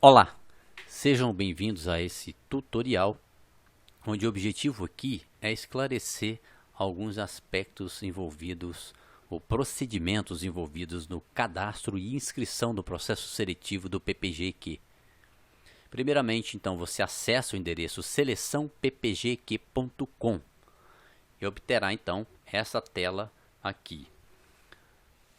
Olá, sejam bem-vindos a esse tutorial, onde o objetivo aqui é esclarecer alguns aspectos envolvidos ou procedimentos envolvidos no cadastro e inscrição do processo seletivo do PPG-EQ. Primeiramente, então, você acessa o endereço seleçãoppgq.com e obterá, então, essa tela aqui.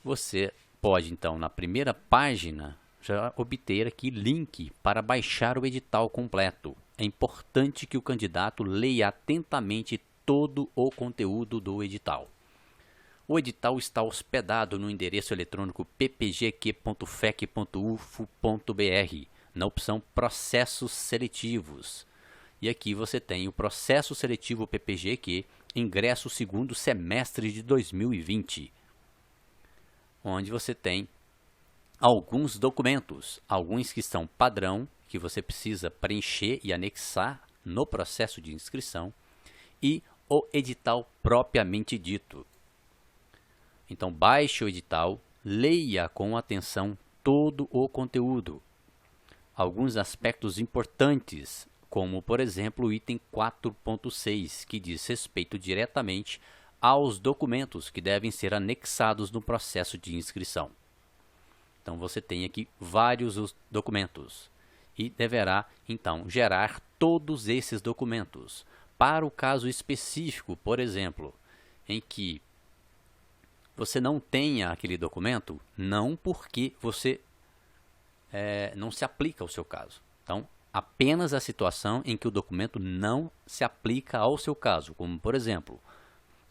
Você pode, então, na primeira página, já obter aqui link para baixar o edital completo. É importante que o candidato leia atentamente todo o conteúdo do edital. O edital está hospedado no endereço eletrônico ppgq.fec.ufo.br, na opção Processos Seletivos. E aqui você tem o Processo Seletivo PPG-EQ, ingresso segundo semestre de 2020, onde você tem alguns documentos, alguns que são padrão, que você precisa preencher e anexar no processo de inscrição, e o edital propriamente dito. Então, baixe o edital, leia com atenção todo o conteúdo. Alguns aspectos importantes, como, por exemplo, o item 4.6, que diz respeito diretamente aos documentos que devem ser anexados no processo de inscrição. Então, você tem aqui vários documentos e deverá, então, gerar todos esses documentos. Para o caso específico, por exemplo, em que você não tenha aquele documento, não porque você não se aplica ao seu caso. Então, apenas a situação em que o documento não se aplica ao seu caso, como, por exemplo,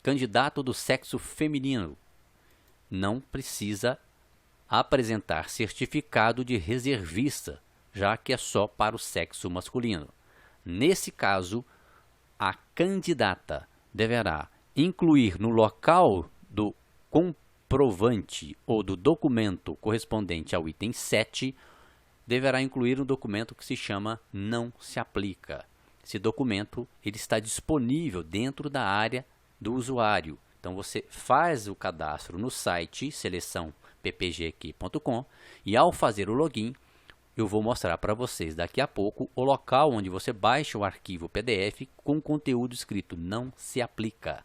candidato do sexo feminino, não precisa apresentar certificado de reservista, já que é só para o sexo masculino. Nesse caso, a candidata deverá incluir no local do comprovante ou do documento correspondente ao item 7, deverá incluir um documento que se chama Não se aplica. Esse documento ele está disponível dentro da área do usuário. Então, você faz o cadastro no site seleçãoppgq.com e, ao fazer o login, eu vou mostrar para vocês daqui a pouco o local onde você baixa o arquivo PDF com conteúdo escrito Não se aplica.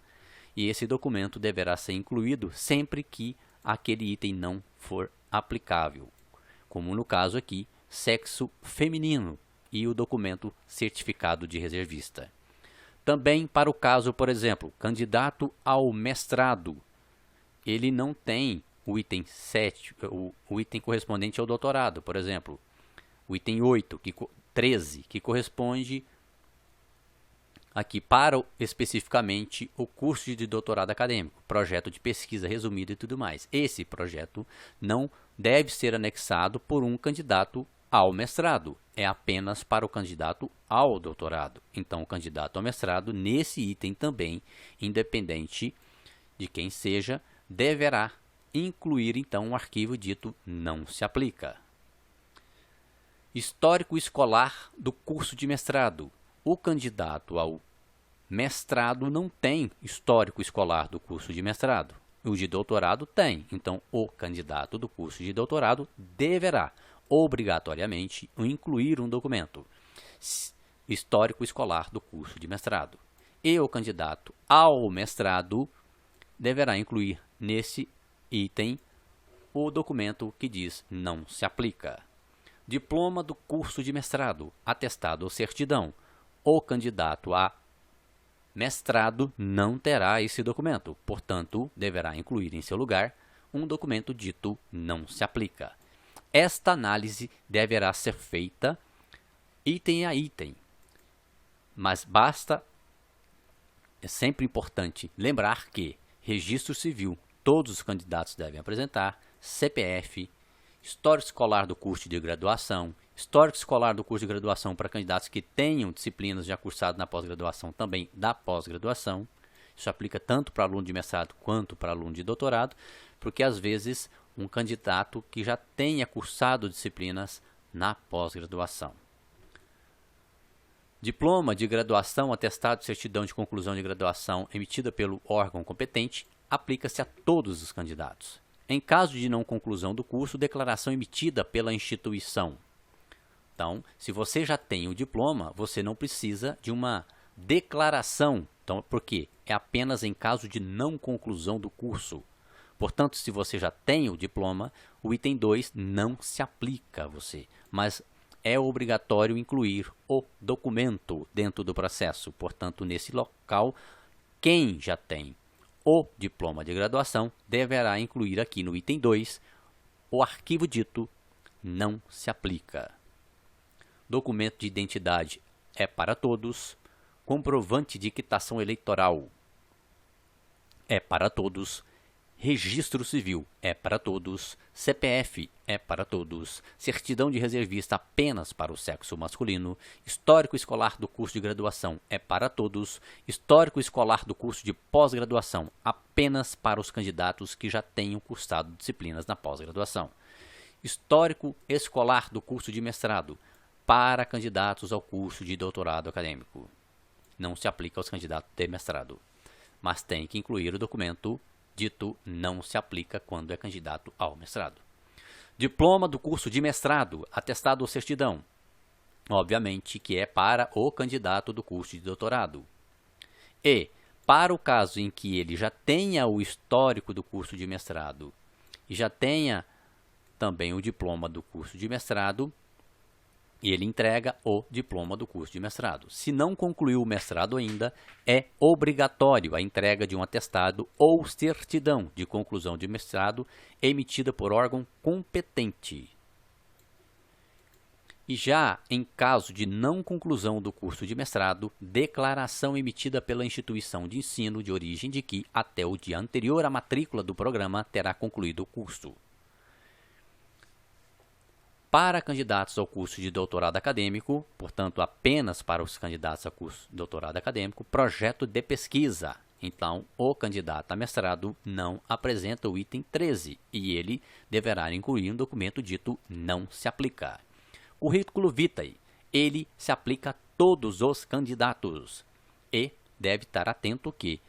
E esse documento deverá ser incluído sempre que aquele item não for aplicável, como no caso aqui, sexo feminino e o documento certificado de reservista. Também para o caso, por exemplo, candidato ao mestrado, ele não tem o item 7, o item correspondente ao doutorado, por exemplo, o item 8, 13, que corresponde aqui para especificamente o curso de doutorado acadêmico, projeto de pesquisa resumido e tudo mais. Esse projeto não deve ser anexado por um candidato ao mestrado, é apenas para o candidato ao doutorado. Então, o candidato ao mestrado, nesse item também, independente de quem seja, deverá incluir então um arquivo dito Não se aplica. Histórico escolar do curso de mestrado. O candidato ao mestrado não tem histórico escolar do curso de mestrado. O de doutorado tem. Então, o candidato do curso de doutorado deverá, obrigatoriamente, incluir um documento histórico escolar do curso de mestrado. E o candidato ao mestrado deverá incluir nesse item o documento que diz Não se aplica. Diploma do curso de mestrado, atestado ou certidão. O candidato a mestrado não terá esse documento, portanto, deverá incluir em seu lugar um documento dito Não se aplica. Esta análise deverá ser feita item a item, mas é sempre importante lembrar que registro civil, todos os candidatos devem apresentar, CPF, histórico escolar do curso de graduação, histórico escolar do curso de graduação para candidatos que tenham disciplinas já cursadas na pós-graduação, também da pós-graduação. Isso aplica tanto para aluno de mestrado quanto para aluno de doutorado, porque às vezes um candidato que já tenha cursado disciplinas na pós-graduação. Diploma de graduação, atestado de certidão de conclusão de graduação emitida pelo órgão competente, aplica-se a todos os candidatos. Em caso de não conclusão do curso, declaração emitida pela instituição. Então, se você já tem o diploma, você não precisa de uma declaração. Então, por quê? É apenas em caso de não conclusão do curso. Portanto, se você já tem o diploma, o item 2 não se aplica a você, mas é obrigatório incluir o documento dentro do processo. Portanto, nesse local, quem já tem o diploma de graduação deverá incluir aqui no item 2 o arquivo dito não se aplica. Documento de identidade é para todos. Comprovante de quitação eleitoral é para todos. Registro civil é para todos. CPF é para todos. Certidão de reservista apenas para o sexo masculino. Histórico escolar do curso de graduação é para todos. Histórico escolar do curso de pós-graduação apenas para os candidatos que já tenham cursado disciplinas na pós-graduação. Histórico escolar do curso de mestrado para candidatos ao curso de doutorado acadêmico. Não se aplica aos candidatos de mestrado, mas tem que incluir o documento dito não se aplica quando é candidato ao mestrado. Diploma do curso de mestrado, atestado ou certidão, obviamente que é para o candidato do curso de doutorado. E, para o caso em que ele já tenha o histórico do curso de mestrado e já tenha também o diploma do curso de mestrado, e ele entrega o diploma do curso de mestrado. Se não concluiu o mestrado ainda, é obrigatório a entrega de um atestado ou certidão de conclusão de mestrado emitida por órgão competente. E já em caso de não conclusão do curso de mestrado, declaração emitida pela instituição de ensino de origem de que, até o dia anterior à matrícula do programa, terá concluído o curso. Para candidatos ao curso de doutorado acadêmico, portanto, apenas para os candidatos ao curso de doutorado acadêmico, projeto de pesquisa. Então, o candidato a mestrado não apresenta o item 13 e ele deverá incluir um documento dito não se aplica. Currículo vitae, ele se aplica a todos os candidatos e deve estar atento que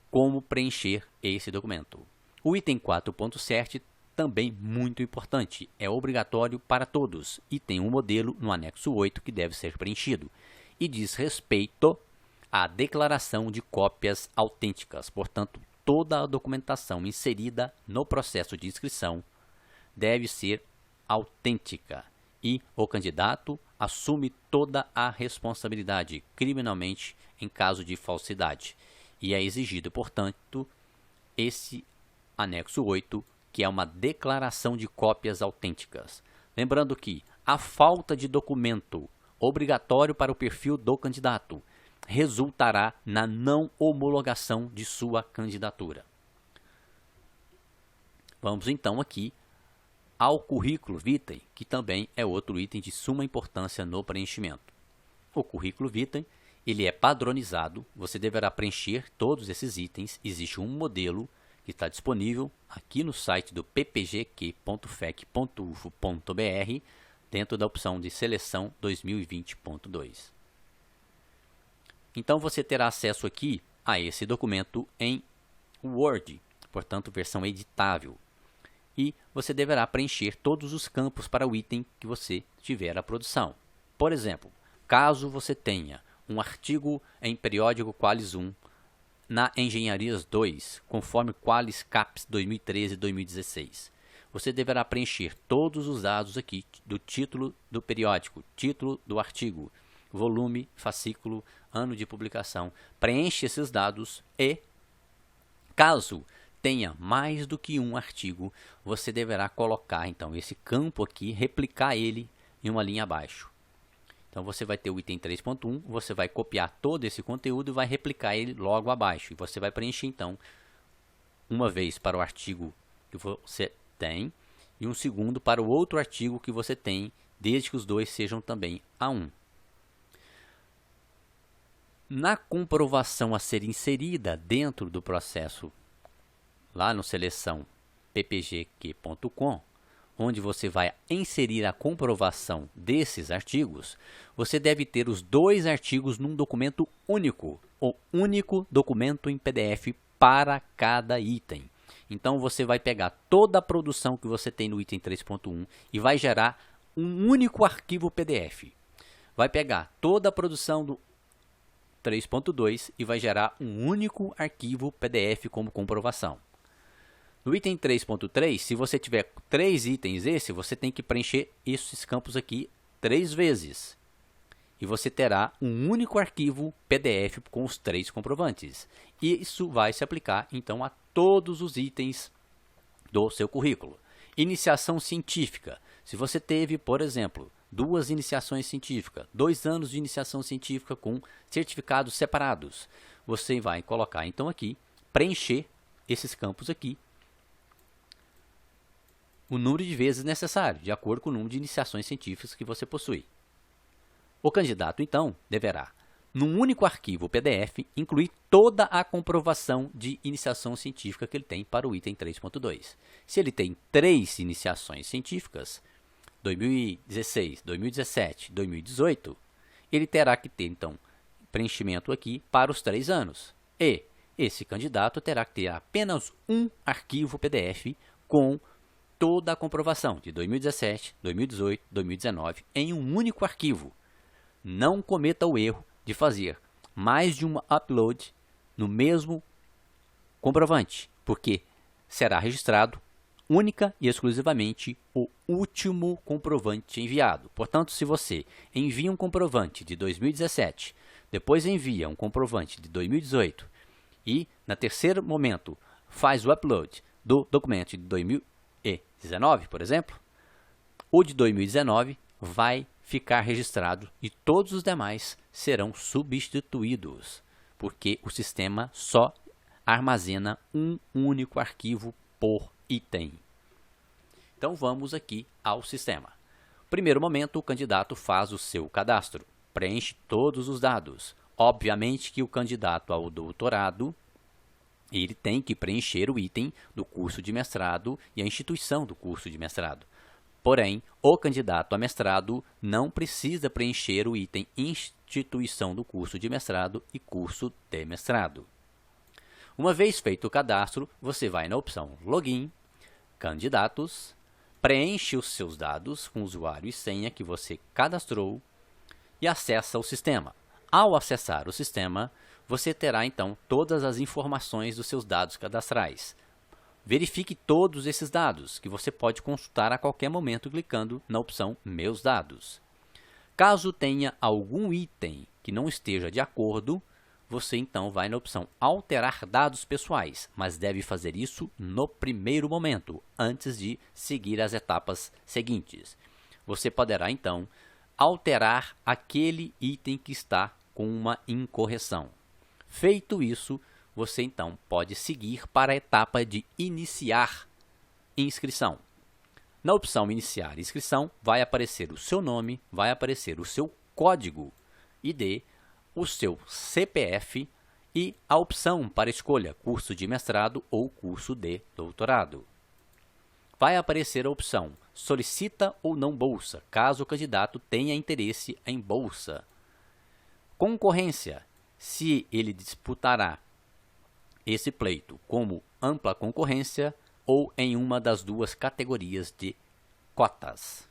como preencher esse documento. O item 4.7 também muito importante, é obrigatório para todos e tem um modelo no anexo 8 que deve ser preenchido e diz respeito à declaração de cópias autênticas. Portanto, toda a documentação inserida no processo de inscrição deve ser autêntica e o candidato assume toda a responsabilidade criminalmente em caso de falsidade e é exigido, portanto, esse anexo 8 que é uma declaração de cópias autênticas. Lembrando que a falta de documento obrigatório para o perfil do candidato resultará na não homologação de sua candidatura. Vamos então aqui ao currículo vitae, que também é outro item de suma importância no preenchimento. O currículo vitae, ele é padronizado, você deverá preencher todos esses itens, existe um modelo que está disponível aqui no site do ppgq.fec.ufo.br, dentro da opção de seleção 2020.2. Então você terá acesso aqui a esse documento em Word, portanto versão editável. E você deverá preencher todos os campos para o item que você tiver à produção. Por exemplo, caso você tenha um artigo em periódico Qualis 1, na Engenharias 2, conforme Qualis CAPES 2013-2016. Você deverá preencher todos os dados aqui do título do periódico, título do artigo, volume, fascículo, ano de publicação. Preenche esses dados e, caso tenha mais do que um artigo, você deverá colocar então esse campo aqui, replicar ele em uma linha abaixo. Então, você vai ter o item 3.1, você vai copiar todo esse conteúdo e vai replicar ele logo abaixo. E você vai preencher, então, uma vez para o artigo que você tem e um segundo para o outro artigo que você tem, desde que os dois sejam também A1. Na comprovação a ser inserida dentro do processo, lá no seleção ppgq.com, onde você vai inserir a comprovação desses artigos, você deve ter os dois artigos num documento único, o único documento em PDF para cada item. Então, você vai pegar toda a produção que você tem no item 3.1 e vai gerar um único arquivo PDF. Vai pegar toda a produção do 3.2 e vai gerar um único arquivo PDF como comprovação. No item 3.3, se você tiver 3 itens você tem que preencher esses campos aqui 3 vezes. E você terá um único arquivo PDF com os 3 comprovantes. E isso vai se aplicar, então, a todos os itens do seu currículo. Iniciação científica. Se você teve, por exemplo, 2 iniciações científicas, 2 anos de iniciação científica com certificados separados, você vai colocar, então, aqui, preencher esses campos aqui, o número de vezes necessário, de acordo com o número de iniciações científicas que você possui. O candidato, então, deverá, num único arquivo PDF, incluir toda a comprovação de iniciação científica que ele tem para o item 3.2. Se ele tem 3 iniciações científicas, 2016, 2017, 2018, ele terá que ter, então, preenchimento aqui para os 3 anos. E esse candidato terá que ter apenas um arquivo PDF com toda a comprovação de 2017, 2018, 2019 em um único arquivo. Não cometa o erro de fazer mais de uma upload no mesmo comprovante, porque será registrado única e exclusivamente o último comprovante enviado. Portanto, se você envia um comprovante de 2017, depois envia um comprovante de 2018 e, no terceiro momento, faz o upload do documento de 2019, por exemplo, o de 2019 vai ficar registrado e todos os demais serão substituídos, porque o sistema só armazena um único arquivo por item. Então vamos aqui ao sistema. Primeiro momento, o candidato faz o seu cadastro, preenche todos os dados. Obviamente que o candidato ao doutorado, ele tem que preencher o item do curso de mestrado e a instituição do curso de mestrado. Porém, o candidato a mestrado não precisa preencher o item instituição do curso de mestrado e curso de mestrado. Uma vez feito o cadastro, você vai na opção Login, Candidatos, preenche os seus dados com usuário e senha que você cadastrou e acessa o sistema. Ao acessar o sistema, você terá então todas as informações dos seus dados cadastrais. Verifique todos esses dados, que você pode consultar a qualquer momento clicando na opção Meus Dados. Caso tenha algum item que não esteja de acordo, você então vai na opção Alterar Dados Pessoais, mas deve fazer isso no primeiro momento, antes de seguir as etapas seguintes. Você poderá então alterar aquele item que está com uma incorreção. Feito isso, você então pode seguir para a etapa de iniciar inscrição. Na opção Iniciar inscrição, vai aparecer o seu nome, vai aparecer o seu código ID, o seu CPF e a opção para escolha curso de mestrado ou curso de doutorado. Vai aparecer a opção Solicita ou não bolsa, caso o candidato tenha interesse em bolsa. Concorrência, se ele disputará esse pleito como ampla concorrência ou em uma das 2 categorias de cotas.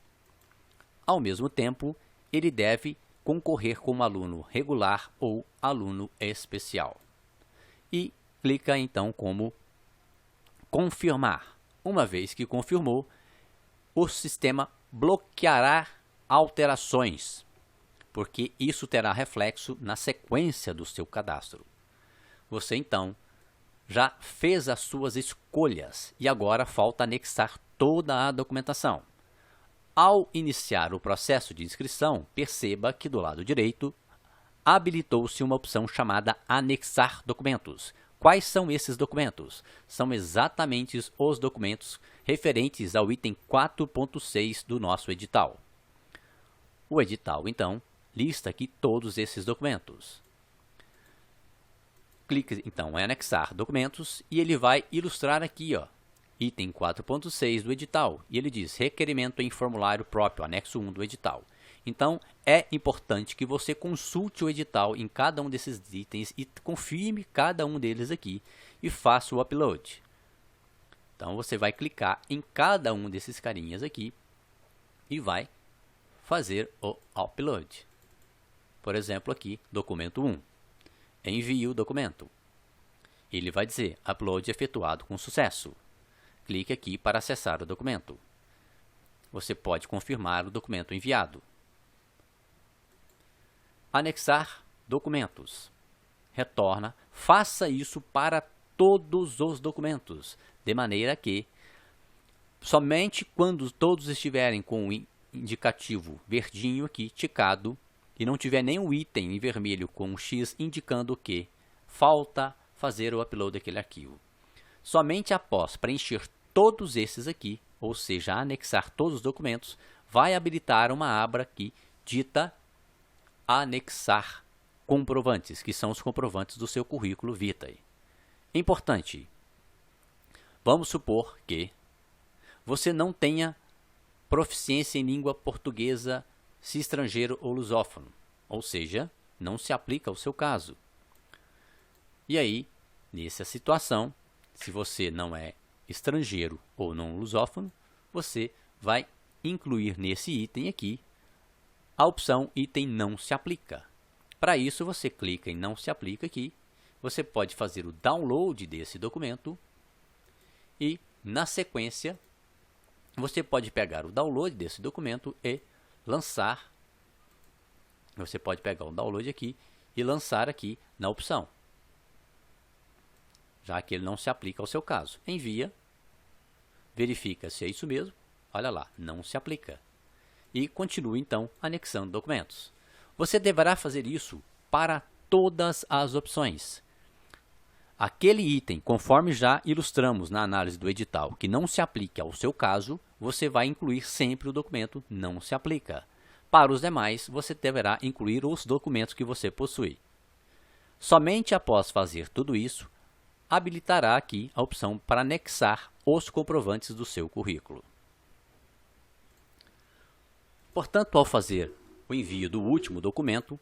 Ao mesmo tempo, ele deve concorrer como aluno regular ou aluno especial. E clica então como confirmar. Uma vez que confirmou, o sistema bloqueará alterações, porque isso terá reflexo na sequência do seu cadastro. Você então já fez as suas escolhas e agora falta anexar toda a documentação. Ao iniciar o processo de inscrição, perceba que do lado direito habilitou-se uma opção chamada Anexar documentos. Quais são esses documentos? São exatamente os documentos referentes ao item 4.6 do nosso edital. O edital, então, lista aqui todos esses documentos. Clique então em anexar documentos e ele vai ilustrar aqui, item 4.6 do edital. E ele diz requerimento em formulário próprio, anexo 1 do edital. Então, é importante que você consulte o edital em cada um desses itens e confirme cada um deles aqui e faça o upload. Então, você vai clicar em cada um desses carinhas aqui e vai fazer o upload. Por exemplo, aqui, documento 1. Envie o documento. Ele vai dizer, upload efetuado com sucesso. Clique aqui para acessar o documento. Você pode confirmar o documento enviado. Anexar documentos. Retorna, faça isso para todos os documentos, de maneira que somente quando todos estiverem com o indicativo verdinho aqui, ticado, e não tiver nenhum item em vermelho com um X indicando que falta fazer o upload daquele arquivo. Somente após preencher todos esses aqui, ou seja, anexar todos os documentos, vai habilitar uma aba aqui dita anexar comprovantes, que são os comprovantes do seu currículo vitae. Importante, vamos supor que você não tenha proficiência em língua portuguesa, se estrangeiro ou lusófono, ou seja, não se aplica ao seu caso. E aí, nessa situação, se você não é estrangeiro ou não lusófono, você vai incluir nesse item aqui a opção item não se aplica. Para isso, você clica em não se aplica aqui, você pode fazer o download desse documento e, na sequência, você pode pegar o download desse documento e lançar. Você pode pegar o download aqui e lançar aqui na opção, já que ele não se aplica ao seu caso. Envia, verifica se é isso mesmo, olha lá, não se aplica. E continue então anexando documentos. Você deverá fazer isso para todas as opções. Aquele item, conforme já ilustramos na análise do edital, que não se aplique ao seu caso, você vai incluir sempre o documento não se aplica. Para os demais, você deverá incluir os documentos que você possui. Somente após fazer tudo isso, habilitará aqui a opção para anexar os comprovantes do seu currículo. Portanto, ao fazer o envio do último documento,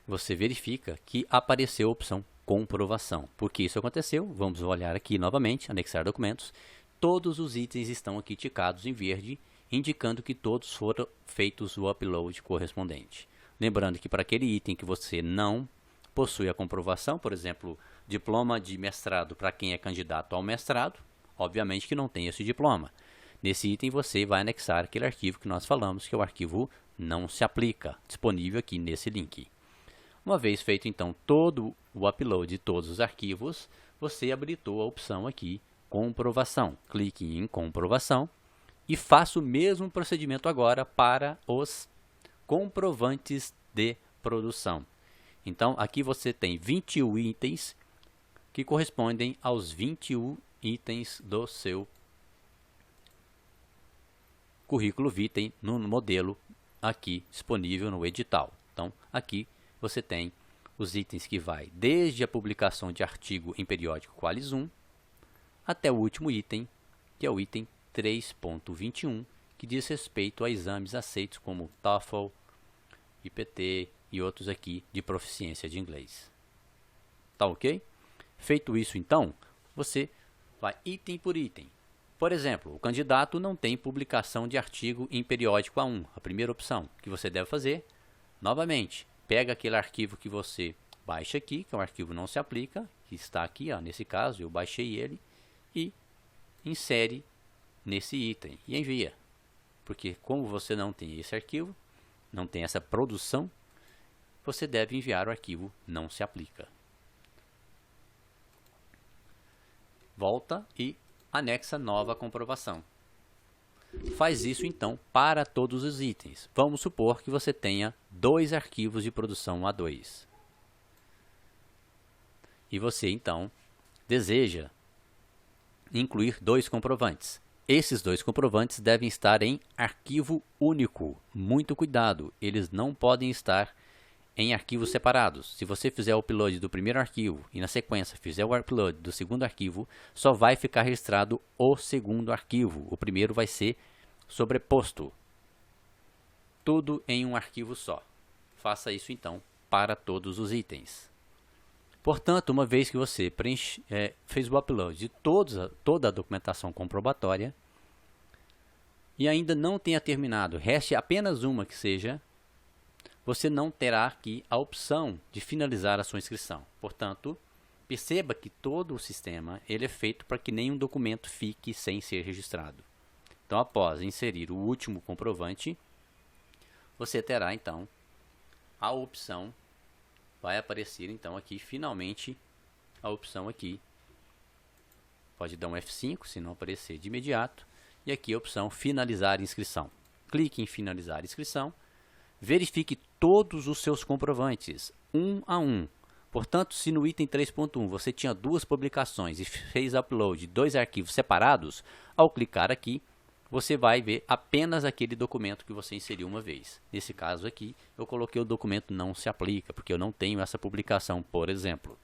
você verifica que apareceu a opção comprovação. Por que isso aconteceu? Vamos olhar aqui novamente, anexar documentos. Todos os itens estão aqui ticados em verde, indicando que todos foram feitos o upload correspondente. Lembrando que para aquele item que você não possui a comprovação, por exemplo, diploma de mestrado para quem é candidato ao mestrado, obviamente que não tem esse diploma. Nesse item você vai anexar aquele arquivo que nós falamos, que é o arquivo não se aplica, disponível aqui nesse link. Uma vez feito então todo o upload de todos os arquivos, você habilitou a opção aqui, comprovação. Clique em comprovação e faça o mesmo procedimento agora para os comprovantes de produção. Então aqui você tem 21 itens que correspondem aos 21 itens do seu currículo vitae no modelo aqui disponível no edital. Então aqui você tem os itens que vai desde a publicação de artigo em periódico Qualis 1 até o último item, que é o item 3.21, que diz respeito a exames aceitos como TOEFL, IPT e outros aqui de proficiência de inglês. Tá ok? Feito isso então, você vai item por item. Por exemplo, o candidato não tem publicação de artigo em periódico A1, a primeira opção que você deve fazer, novamente, pega aquele arquivo que você baixa aqui, que é um arquivo não se aplica, que está aqui, ó, nesse caso, eu baixei ele, e insere nesse item e envia. Porque como você não tem esse arquivo, não tem essa produção, você deve enviar o arquivo não se aplica. Volta e anexa nova comprovação. Faz isso então para todos os itens. Vamos supor que você tenha 2 arquivos de produção A2. E você então deseja incluir 2 comprovantes. Esses 2 comprovantes devem estar em arquivo único. Muito cuidado, eles não podem estar em arquivos separados. Se você fizer o upload do primeiro arquivo e na sequência fizer o upload do segundo arquivo, só vai ficar registrado o segundo arquivo. O primeiro vai ser sobreposto. Tudo em um arquivo só. Faça isso então para todos os itens. Portanto, uma vez que você fez o upload de toda a documentação comprobatória, e ainda não tenha terminado, reste apenas uma que seja, você não terá aqui a opção de finalizar a sua inscrição. Portanto, perceba que todo o sistema ele é feito para que nenhum documento fique sem ser registrado. Então, após inserir o último comprovante, você terá então a opção, vai aparecer então aqui finalmente a opção aqui, pode dar um F5 se não aparecer de imediato, e aqui a opção finalizar inscrição. Clique em finalizar inscrição, verifique todos os seus comprovantes, um a um. Portanto, se no item 3.1 você tinha duas publicações e fez upload de 2 arquivos separados, ao clicar aqui, você vai ver apenas aquele documento que você inseriu uma vez. Nesse caso aqui, eu coloquei o documento não se aplica, porque eu não tenho essa publicação, por exemplo.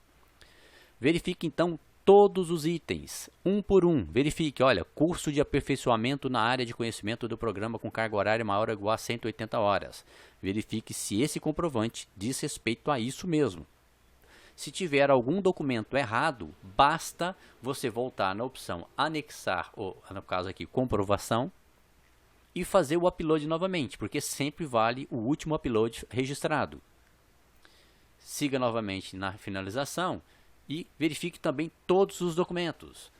Verifique então todos os itens, um por um. Verifique, olha, curso de aperfeiçoamento na área de conhecimento do programa com carga horária maior ou igual a 180 horas. Verifique se esse comprovante diz respeito a isso mesmo. Se tiver algum documento errado, basta você voltar na opção anexar, ou no caso aqui, comprovação, e fazer o upload novamente, porque sempre vale o último upload registrado. Siga novamente na finalização e verifique também todos os documentos.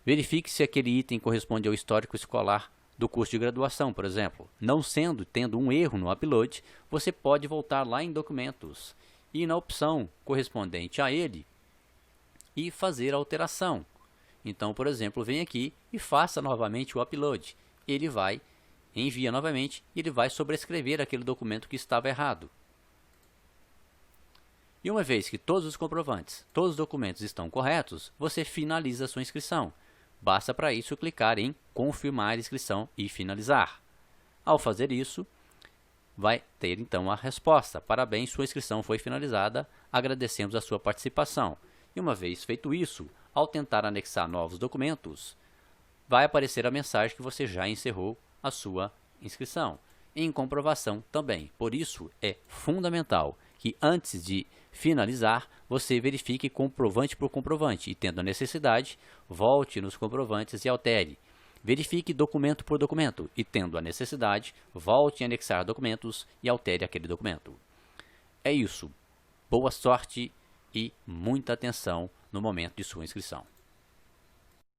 Verifique se aquele item corresponde ao histórico escolar do curso de graduação, por exemplo. Não tendo um erro no upload, você pode voltar lá em documentos e na opção correspondente a ele e fazer a alteração. Então, por exemplo, vem aqui e faça novamente o upload. Ele vai, envia novamente e ele vai sobrescrever aquele documento que estava errado. E uma vez que todos os comprovantes, todos os documentos estão corretos, você finaliza a sua inscrição. Basta para isso clicar em confirmar a inscrição e finalizar. Ao fazer isso, vai ter então a resposta. Parabéns, sua inscrição foi finalizada, agradecemos a sua participação. E uma vez feito isso, ao tentar anexar novos documentos, vai aparecer a mensagem que você já encerrou a sua inscrição. Em comprovação também. Por isso é fundamental que antes de finalizar, você verifique comprovante por comprovante e, tendo a necessidade, volte nos comprovantes e altere. Verifique documento por documento e, tendo a necessidade, volte a anexar documentos e altere aquele documento. É isso. Boa sorte e muita atenção no momento de sua inscrição.